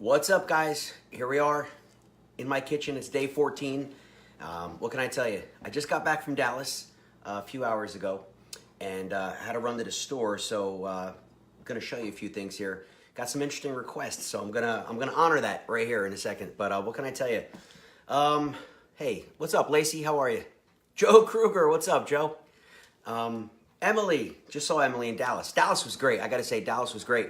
What's up, guys? Here we are in my kitchen. It's day 14. What can I tell you? I just got back from Dallas a few hours ago and had to run to the store, so I'm gonna show you a few things here. Got some interesting requests, so I'm gonna honor that right here in a second. But what can I tell you? Hey, what's up, Lacey? How are you? Joe Kruger, what's up, Joe? Emily, just saw Emily in Dallas. Dallas was great. I gotta say, Dallas was great.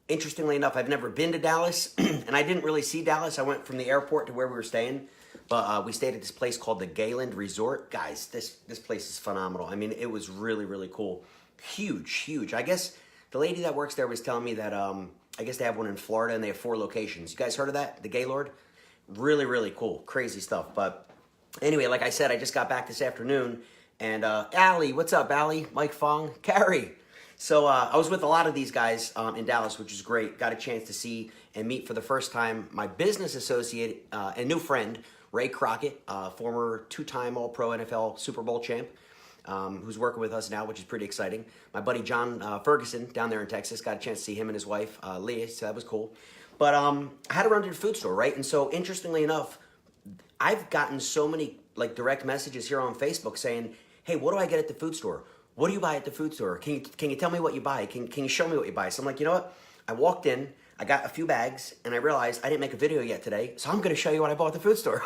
Interestingly enough, I've never been to Dallas, and I didn't really see Dallas. I went from the airport to where we were staying, but we stayed at this place called the Gayland Resort. Guys, this place is phenomenal. I mean, it was really, really cool. Huge. I guess the lady that works there was telling me that I guess they have one in Florida, and they have 4 locations. You guys heard of that? The Gaylord? Really, really cool. Crazy stuff. But anyway, like I said, I just got back this afternoon, and Allie, what's up, Allie? Mike Fong, Carrie. So I was with a lot of these guys in Dallas, which is great. Got a chance to see and meet for the first time my business associate and new friend, Ray Crockett, former 2-time All-Pro NFL Super Bowl champ, who's working with us now, which is pretty exciting. My buddy John Ferguson down there in Texas, got a chance to see him and his wife, Leah, so that was cool. But I had to run to the food store, right? And so interestingly enough, I've gotten so many like direct messages here on Facebook saying, hey, what do I get at the food store? What do you buy at the food store? Can you tell me what you buy? Can you show me what you buy? So I'm like, you know what? I walked in, I got a few bags, and I realized I didn't make a video yet today, so I'm gonna show you what I bought at the food store.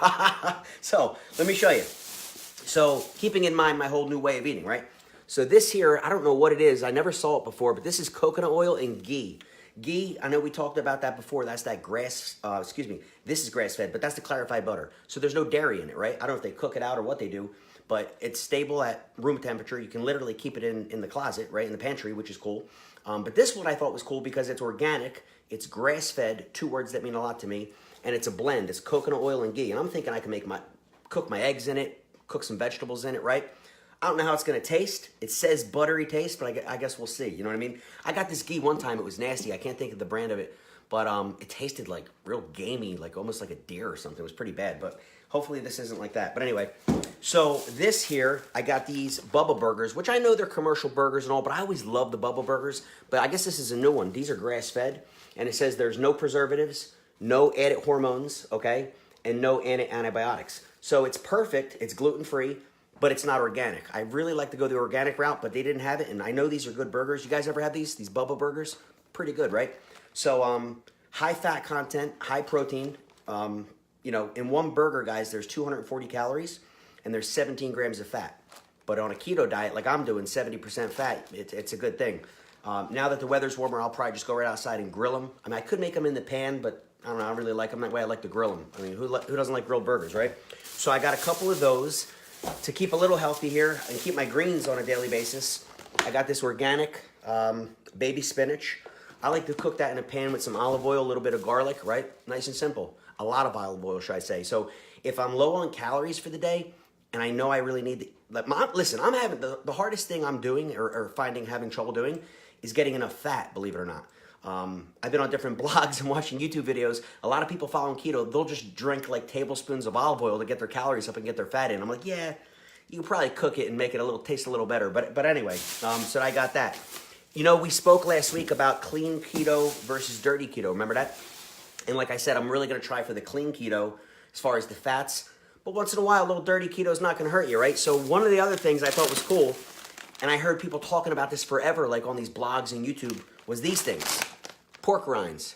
So let me show you. So keeping in mind my whole new way of eating, right? So this here, I don't know what it is. I never saw it before, but this is coconut oil and ghee. Ghee, I know we talked about that before. That's that this is grass-fed, but that's the clarified butter. So there's no dairy in it, right? I don't know if they cook it out or what they do, but it's stable at room temperature. You can literally keep it in the closet, right, in the pantry, which is cool. But this one I thought was cool because it's organic, it's grass-fed, 2 words that mean a lot to me, and it's a blend. It's coconut oil and ghee, and I'm thinking I can cook my eggs in it, cook some vegetables in it, right? I don't know how it's gonna taste. It says buttery taste, but I guess we'll see, you know what I mean? I got this ghee one time, it was nasty. I can't think of the brand of it, but it tasted like real gamey, like almost like a deer or something. It was pretty bad, but hopefully this isn't like that. But anyway, so this here, I got these Bubba Burgers, which I know they're commercial burgers and all, but I always love the Bubba Burgers. But I guess this is a new one. These are grass-fed, and it says there's no preservatives, no added hormones, okay, and no antibiotics. So it's perfect. It's gluten-free, but it's not organic. I really like to go the organic route, but they didn't have it, and I know these are good burgers. You guys ever have these Bubba Burgers? Pretty good, right? So high fat content, high protein. You know, in one burger, guys, there's 240 calories, and there's 17 grams of fat. But on a keto diet, like I'm doing, 70% fat, it's a good thing. Now that the weather's warmer, I'll probably just go right outside and grill them. I mean, I could make them in the pan, but I don't know, I don't really like them that way. I like to grill them. I mean, who doesn't like grilled burgers, right? So I got a couple of those to keep a little healthy here and keep my greens on a daily basis. I got this organic baby spinach. I like to cook that in a pan with some olive oil, a little bit of garlic, right? Nice and simple. A lot of olive oil, should I say. So if I'm low on calories for the day, and I know I really need listen, I'm having the hardest thing I'm doing or having trouble doing is getting enough fat, believe it or not. I've been on different blogs and watching YouTube videos. A lot of people following keto, they'll just drink like tablespoons of olive oil to get their calories up and get their fat in. I'm like, yeah, you can probably cook it and make it taste a little better. But anyway, so I got that. You know, we spoke last week about clean keto versus dirty keto. Remember that? And like I said, I'm really going to try for the clean keto as far as the fats. But once in a while, a little dirty keto is not going to hurt you, right? So one of the other things I thought was cool, and I heard people talking about this forever, like on these blogs and YouTube, was these things. Pork rinds.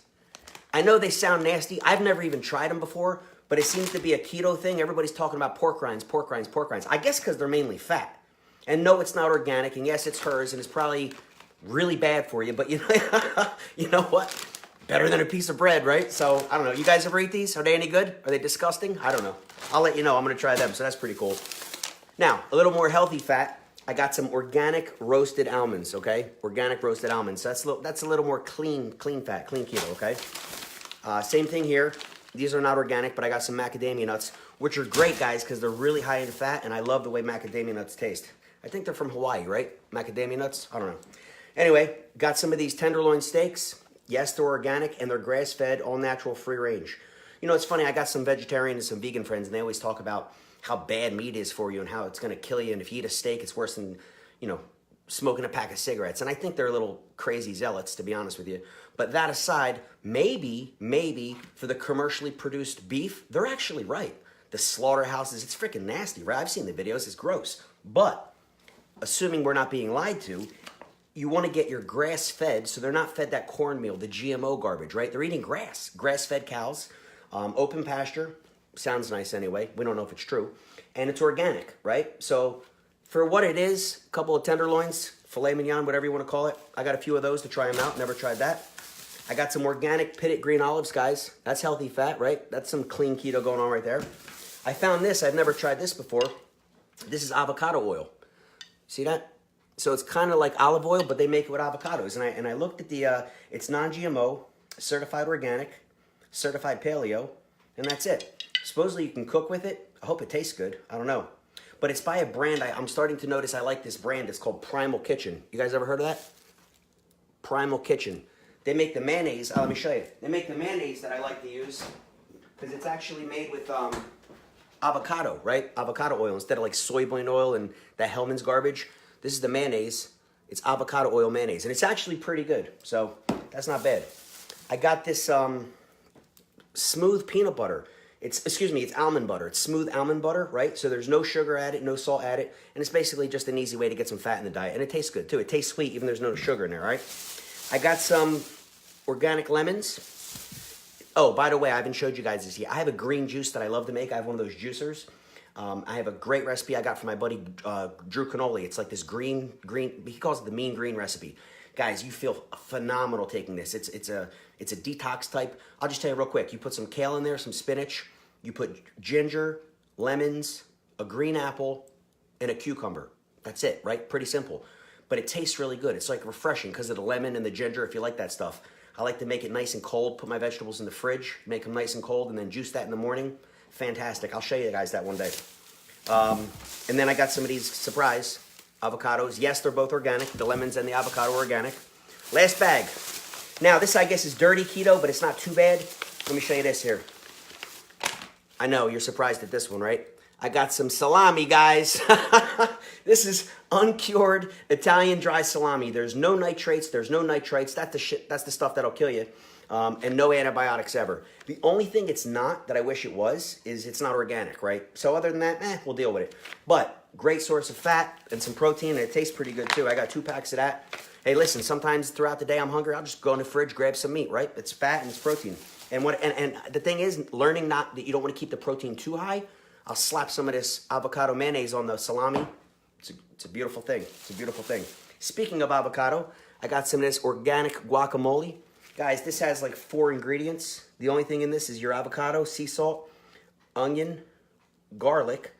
I know they sound nasty. I've never even tried them before, but it seems to be a keto thing. Everybody's talking about pork rinds. I guess because they're mainly fat. And no, it's not organic. And yes, it's hers, and it's probably really bad for you. But you know what? Better than a piece of bread, right? So, I don't know. You guys ever eat these? Are they any good? Are they disgusting? I don't know. I'll let you know. I'm going to try them, so that's pretty cool. Now, a little more healthy fat. I got some organic roasted almonds, okay? Organic roasted almonds. So that's a little more clean fat, clean keto, okay? Same thing here. These are not organic, but I got some macadamia nuts, which are great, guys, because they're really high in fat, and I love the way macadamia nuts taste. I think they're from Hawaii, right? Macadamia nuts? I don't know. Anyway, got some of these tenderloin steaks. Yes, they're organic, and they're grass-fed, all-natural, free-range. You know, it's funny, I got some vegetarian and some vegan friends, and they always talk about how bad meat is for you and how it's going to kill you, and if you eat a steak, it's worse than, you know, smoking a pack of cigarettes. And I think they're a little crazy zealots, to be honest with you. But that aside, maybe for the commercially produced beef, they're actually right. The slaughterhouses, it's freaking nasty, right? I've seen the videos, it's gross. But assuming we're not being lied to, you want to get your grass-fed, so they're not fed that cornmeal, the GMO garbage, right? They're eating grass, grass-fed cows, open pasture. Sounds nice anyway. We don't know if it's true. And it's organic, right? So for what it is, a couple of tenderloins, filet mignon, whatever you want to call it. I got a few of those to try them out. Never tried that. I got some organic pitted green olives, guys. That's healthy fat, right? That's some clean keto going on right there. I found this. I've never tried this before. This is avocado oil. See that? So it's kind of like olive oil, but they make it with avocados. And I looked at the, it's non-GMO, certified organic, certified paleo, and that's it. Supposedly you can cook with it. I hope it tastes good. I don't know. But it's by a brand. I'm starting to notice I like this brand. It's called Primal Kitchen. You guys ever heard of that? Primal Kitchen. They make the mayonnaise. Let me show you. They make the mayonnaise that I like to use because it's actually made with avocado, right? Avocado oil instead of like soybean oil and that Hellman's garbage. This is the mayonnaise. It's avocado oil mayonnaise, and it's actually pretty good. So that's not bad. I got this smooth peanut butter. It's almond butter. It's smooth almond butter, right? So there's no sugar added, no salt added, and it's basically just an easy way to get some fat in the diet, and it tastes good too. It tastes sweet even though there's no sugar in there, right? I got some organic lemons. Oh, by the way, I haven't showed you guys this yet. I have a green juice that I love to make. I have one of those juicers. I have a great recipe I got from my buddy Drew Canoli. It's like this green, he calls it the mean green recipe. Guys, you feel phenomenal taking this. It's a detox type. I'll just tell you real quick. You put some kale in there, some spinach. You put ginger, lemons, a green apple, and a cucumber. That's it, right? Pretty simple. But it tastes really good. It's like refreshing because of the lemon and the ginger, if you like that stuff. I like to make it nice and cold, put my vegetables in the fridge, make them nice and cold, and then juice that in the morning. Fantastic. I'll show you guys that one day. And then I got some of these surprise avocados. Yes, they're both organic. The lemons and the avocado are organic. Last bag. Now, this I guess is dirty keto, but it's not too bad. Let me show you this here. I know, you're surprised at this one, right? I got some salami, guys. This is uncured Italian dry salami. There's no nitrates. There's no nitrites. That's the shit. That's the stuff that'll kill you. And no antibiotics ever. The only thing it's not that I wish it was is it's not organic, right? So other than that, we'll deal with it. But great source of fat and some protein, and it tastes pretty good too. I got 2 packs of that. Hey, listen, sometimes throughout the day I'm hungry. I'll just go in the fridge, grab some meat, right? It's fat and it's protein. And the thing is, learning not that you don't want to keep the protein too high. I'll slap some of this avocado mayonnaise on the salami. It's a beautiful thing. It's a beautiful thing. Speaking of avocado, I got some of this organic guacamole. Guys, this has like 4 ingredients. The only thing in this is your avocado, sea salt, onion, garlic,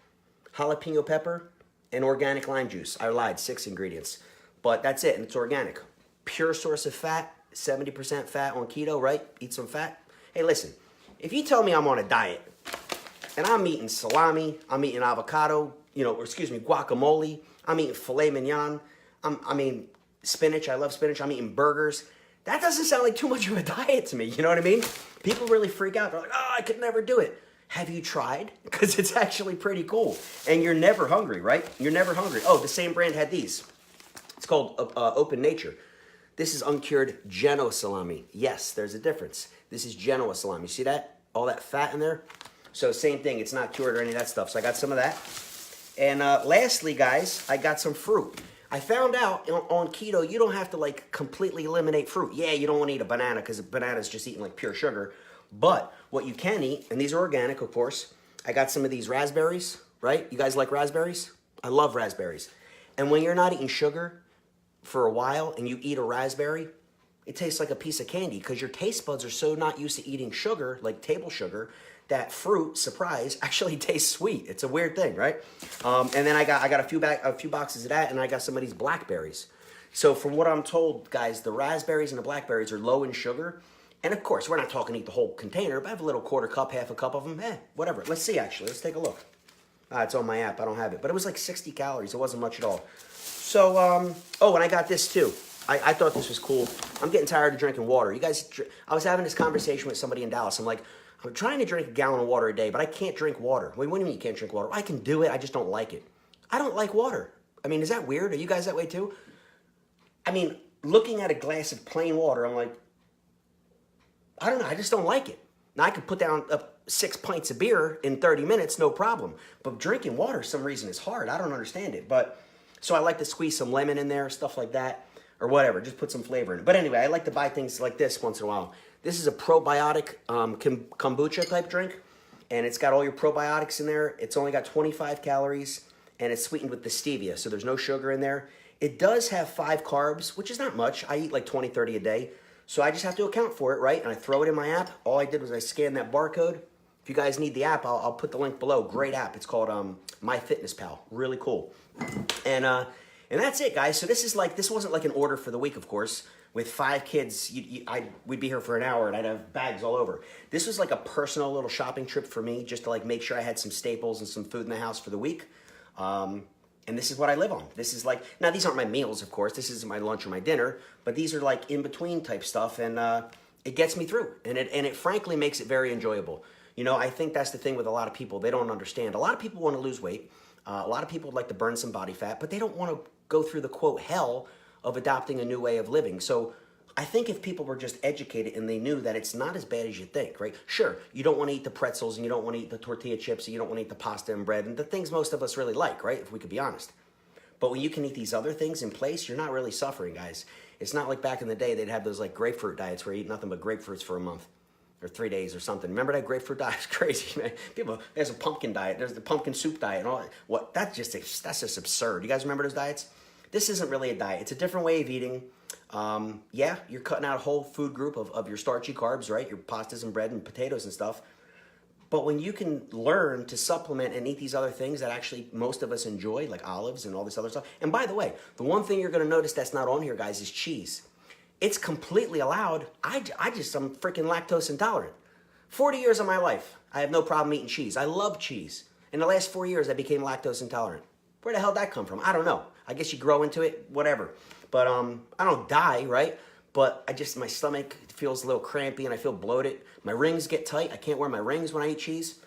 jalapeno pepper, and organic lime juice. I lied, 6 ingredients. But that's it, and it's organic. Pure source of fat, 70% fat on keto, right? Eat some fat. Hey, listen, if you tell me I'm on a diet, and I'm eating salami, I'm eating avocado, guacamole, I'm eating filet mignon, spinach, I love spinach, I'm eating burgers. That doesn't sound like too much of a diet to me, you know what I mean? People really freak out. They're like, oh, I could never do it. Have you tried? Because it's actually pretty cool. And you're never hungry, right? You're never hungry. Oh, the same brand had these. It's called Open Nature. This is uncured Genoa salami. Yes, there's a difference. This is Genoa salami. See that? All that fat in there? So same thing. It's not cured or any of that stuff. So I got some of that. And lastly, guys, I got some fruit. I found out on keto, you don't have to like completely eliminate fruit. Yeah, you don't want to eat a banana because a banana is just eating like pure sugar. But what you can eat, and these are organic, of course. I got some of these raspberries, right? You guys like raspberries? I love raspberries. And when you're not eating sugar for a while and you eat a raspberry, it tastes like a piece of candy because your taste buds are so not used to eating sugar, like table sugar, that fruit, surprise, actually tastes sweet. It's a weird thing, right? And then I got a few boxes of that, and I got some of these blackberries. So from what I'm told, guys, the raspberries and the blackberries are low in sugar. And of course, we're not talking eat the whole container, but I have a little quarter cup, half a cup of them. Whatever. Let's see, actually. Let's take a look. It's on my app. I don't have it. But it was like 60 calories. It wasn't much at all. So, and I got this too. I thought this was cool. I'm getting tired of drinking water. You guys, I was having this conversation with somebody in Dallas. I'm like, I'm trying to drink a gallon of water a day, but I can't drink water. Wait, what do you mean you can't drink water? I can do it. I just don't like it. I don't like water. I mean, is that weird? Are you guys that way too? I mean, looking at a glass of plain water, I'm like, I don't know, I just don't like it. Now, I could put down 6 pints of beer in 30 minutes, no problem. But drinking water, for some reason, is hard. I don't understand it. But so I like to squeeze some lemon in there, stuff like that, or whatever. Just put some flavor in it. But anyway, I like to buy things like this once in a while. This is a probiotic kombucha type drink, and it's got all your probiotics in there. It's only got 25 calories, and it's sweetened with the stevia, so there's no sugar in there. It does have 5 carbs, which is not much. I eat like 20, 30 a day. So I just have to account for it, right? And I throw it in my app. All I did was I scanned that barcode. If you guys need the app, I'll put the link below. Great app. It's called MyFitnessPal. Really cool. And that's it, guys. So this wasn't like an order for the week, of course. With 5 kids, we'd be here for an hour and I'd have bags all over. This was like a personal little shopping trip for me, just to like make sure I had some staples and some food in the house for the week. And this is what I live on. This is like, now these aren't my meals, of course. This isn't my lunch or my dinner, but these are like in-between type stuff, and it gets me through. And it frankly makes it very enjoyable. You know, I think that's the thing with a lot of people. They don't understand. A lot of people want to lose weight. A lot of people would like to burn some body fat, but they don't want to go through the, quote, hell of adopting a new way of living. So I think if people were just educated and they knew that it's not as bad as you think, right? Sure, you don't want to eat the pretzels and you don't want to eat the tortilla chips and you don't want to eat the pasta and bread and the things most of us really like, right? If we could be honest. But when you can eat these other things in place, you're not really suffering, guys. It's not like back in the day they'd have those like grapefruit diets where you eat nothing but grapefruits for a month or 3 days or something. Remember that grapefruit diet? It's crazy, man. People, there's a pumpkin diet, there's the pumpkin soup diet and all that. What? That's just absurd. You guys remember those diets? This isn't really a diet. It's a different way of eating. Yeah, you're cutting out a whole food group of your starchy carbs, right? Your pastas and bread and potatoes and stuff. But when you can learn to supplement and eat these other things that actually most of us enjoy, like olives and all this other stuff. And by the way, the one thing you're going to notice that's not on here, guys, is cheese. It's completely allowed. I'm freaking lactose intolerant. 40 years of my life, I have no problem eating cheese. I love cheese. In the last 4 years, I became lactose intolerant. Where the hell did that come from? I don't know. I guess you grow into it, whatever. But I don't die, right? But my stomach feels a little crampy and I feel bloated. My rings get tight. I can't wear my rings when I eat cheese.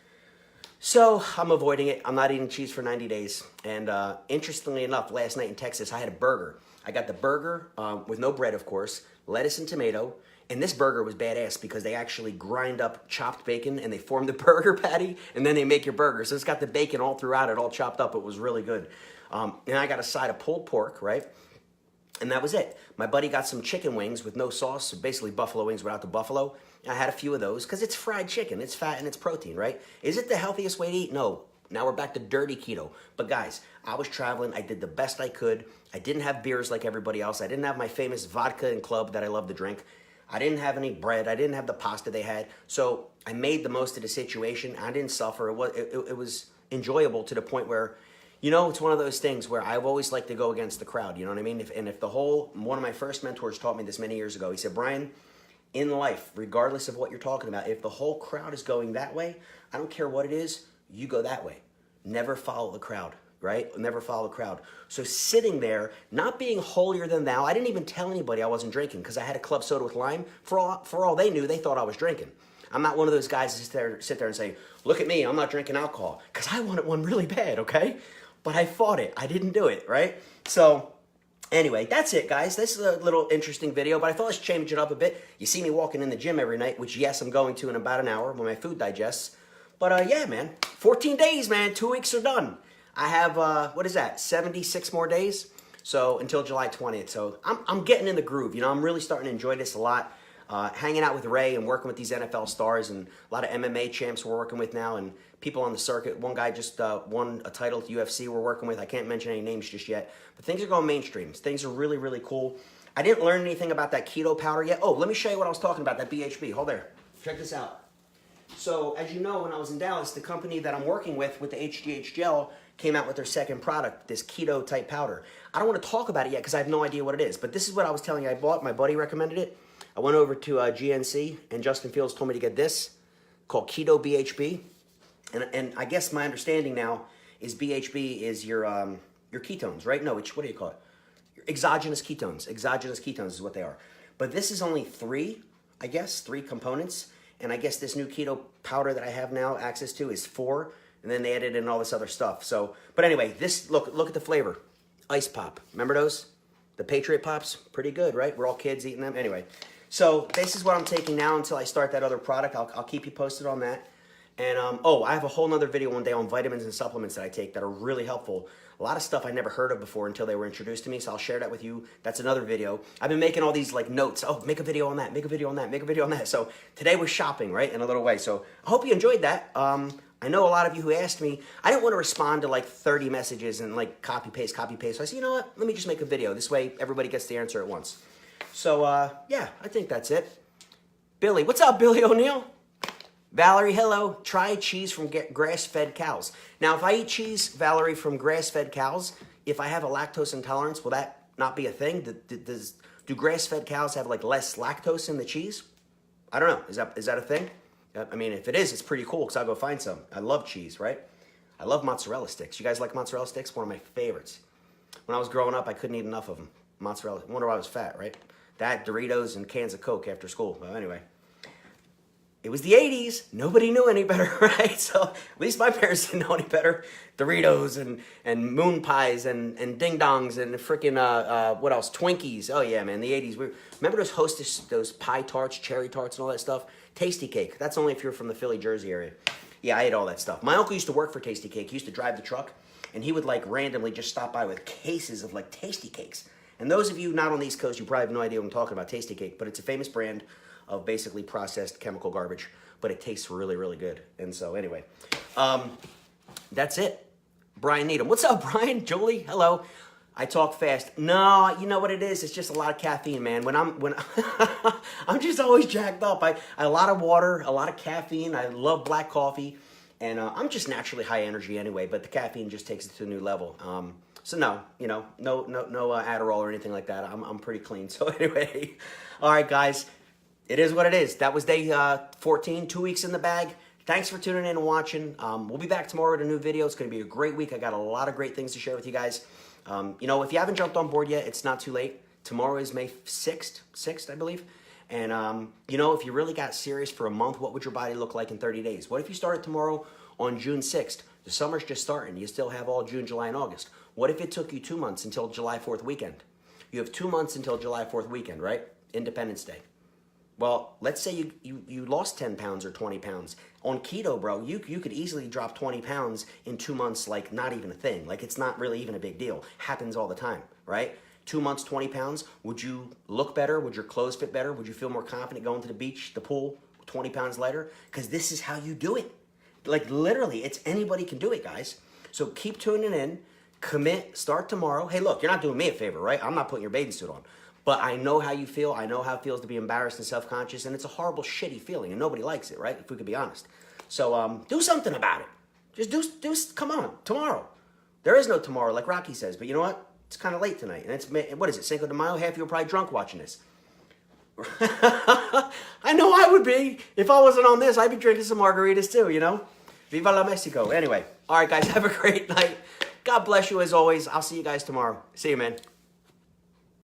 So I'm avoiding it. I'm not eating cheese for 90 days. And interestingly enough, last night in Texas, I had a burger. I got the burger with no bread, of course, lettuce and tomato. And this burger was badass because they actually grind up chopped bacon and they form the burger patty and then they make your burger. So it's got the bacon all throughout it, all chopped up. It was really good. And I got a side of pulled pork, right? And that was it. My buddy got some chicken wings with no sauce, so basically buffalo wings without the buffalo. I had a few of those because it's fried chicken. It's fat and it's protein, right? Is it the healthiest way to eat? No. Now we're back to dirty keto. But guys, I was traveling. I did the best I could. I didn't have beers like everybody else. I didn't have my famous vodka and club that I love to drink. I didn't have any bread. I didn't have the pasta they had. So I made the most of the situation. I didn't suffer. It was enjoyable to the point where, you know, it's one of those things where I've always liked to go against the crowd, you know what I mean? One of my first mentors taught me this many years ago. He said, Brian, in life, regardless of what you're talking about, if the whole crowd is going that way, I don't care what it is, you go that way. Never follow the crowd, right? Never follow the crowd. So sitting there, not being holier than thou, I didn't even tell anybody I wasn't drinking because I had a club soda with lime. For all they knew, they thought I was drinking. I'm not one of those guys that sit there and say, look at me, I'm not drinking alcohol, because I wanted one really bad, okay? But I fought it. I didn't do it, right? So anyway, that's it, guys. This is a little interesting video, but I thought let's change it up a bit. You see me walking in the gym every night, which, yes, I'm going to in about an hour when my food digests. But, yeah, man, 14 days, man. 2 weeks are done. I have, what is that, 76 more days? So until July 20th. So I'm getting in the groove. You know, I'm really starting to enjoy this a lot. Hanging out with Ray and working with these NFL stars and a lot of MMA champs we're working with now and people on the circuit. One guy just won a title at the UFC we're working with. I can't mention any names just yet. But things are going mainstream. Things are really, really cool. I didn't learn anything about that keto powder yet. Oh, let me show you what I was talking about, that BHB. Hold there. Check this out. So, as you know, when I was in Dallas, the company that I'm working with the HGH gel, came out with their second product, this keto type powder. I don't want to talk about it yet because I have no idea what it is. But this is what I was telling you I bought. My buddy recommended it. I went over to GNC, and Justin Fields told me to get this, called Keto BHB. And I guess my understanding now is BHB is your ketones, right? No, what do you call it? Your exogenous ketones. Exogenous ketones is what they are. But this is only three components. And I guess this new keto powder that I have now access to is 4. And then they added in all this other stuff. So, but anyway, look at the flavor. Ice Pop. Remember those? The Patriot Pops, pretty good, right? We're all kids eating them. Anyway, so this is what I'm taking now until I start that other product. I'll keep you posted on that. And, oh, I have a whole nother video one day on vitamins and supplements that I take that are really helpful. A lot of stuff I never heard of before until they were introduced to me, so I'll share that with you. That's another video. I've been making all these like notes. Oh, make a video on that, make a video on that, make a video on that. So today was shopping, right, in a little way. So I hope you enjoyed that. I know a lot of you who asked me, I didn't want to respond to like 30 messages and like copy, paste, copy, paste. So I said, you know what, let me just make a video. This way everybody gets the answer at once. So, yeah, I think that's it. Billy, what's up, Billy O'Neill? Valerie, hello. Try cheese from grass-fed cows. Now, if I eat cheese, Valerie, from grass-fed cows, if I have a lactose intolerance, will that not be a thing? Do grass-fed cows have like less lactose in the cheese? I don't know. Is that a thing? I mean, if it is, it's pretty cool because I'll go find some. I love cheese, right? I love mozzarella sticks. You guys like mozzarella sticks? One of my favorites. When I was growing up, I couldn't eat enough of them. Mozzarella. I wonder why I was fat, right? That, Doritos, and cans of Coke after school. Well, anyway. It was the 80s. Nobody knew any better, right? So at least my parents didn't know any better. Doritos and moon pies and ding dongs and freaking, what else? Twinkies. Oh, yeah, man. The 80s. Remember those Hostess, those pie tarts, cherry tarts and all that stuff? Tasty Cake. That's only if you're from the Philly, Jersey area. Yeah, I ate all that stuff. My uncle used to work for Tasty Cake. He used to drive the truck, and he would, like, randomly just stop by with cases of, like, Tasty Cakes. And those of you not on the East Coast, you probably have no idea what I'm talking about, Tasty Cake. But it's a famous brand of basically processed chemical garbage, but it tastes really, really good. And so anyway, that's it. Brian Needham. What's up, Brian? Julie, hello. I talk fast. No, you know what it is? It's just a lot of caffeine, man. When I'm just always jacked up. A lot of water, a lot of caffeine. I love black coffee, and I'm just naturally high energy anyway, but the caffeine just takes it to a new level. So no, no Adderall or anything like that. I'm pretty clean. So anyway, all right, guys. It is what it is. That was day 14, 2 weeks in the bag. Thanks for tuning in and watching. We'll be back tomorrow with a new video. It's going to be a great week. I got a lot of great things to share with you guys. If you haven't jumped on board yet, it's not too late. Tomorrow is May 6th, I believe. And, if you really got serious for a month, what would your body look like in 30 days? What if you started tomorrow on June 6th? The summer's just starting. You still have all June, July, and August. What if it took you 2 months until July 4th weekend? You have 2 months until July 4th weekend, right? Independence Day. Well, let's say you lost 10 pounds or 20 pounds. On keto, bro, you could easily drop 20 pounds in 2 months, like not even a thing. Like it's not really even a big deal. Happens all the time, right? 2 months, 20 pounds. Would you look better? Would your clothes fit better? Would you feel more confident going to the beach, the pool, 20 pounds lighter? Because this is how you do it. Like literally, anybody can do it, guys. So keep tuning in, commit, start tomorrow. Hey, look, you're not doing me a favor, right? I'm not putting your bathing suit on. But I know how you feel. I know how it feels to be embarrassed and self-conscious, and it's a horrible, shitty feeling, and nobody likes it, right? If we could be honest. So do something about it. Just come on, tomorrow. There is no tomorrow, like Rocky says, but you know what? It's kind of late tonight, and what is it, Cinco de Mayo? Half of you are probably drunk watching this. I know I would be. If I wasn't on this, I'd be drinking some margaritas too, Viva la Mexico. Anyway, all right, guys, have a great night. God bless you as always. I'll see you guys tomorrow. See you, man.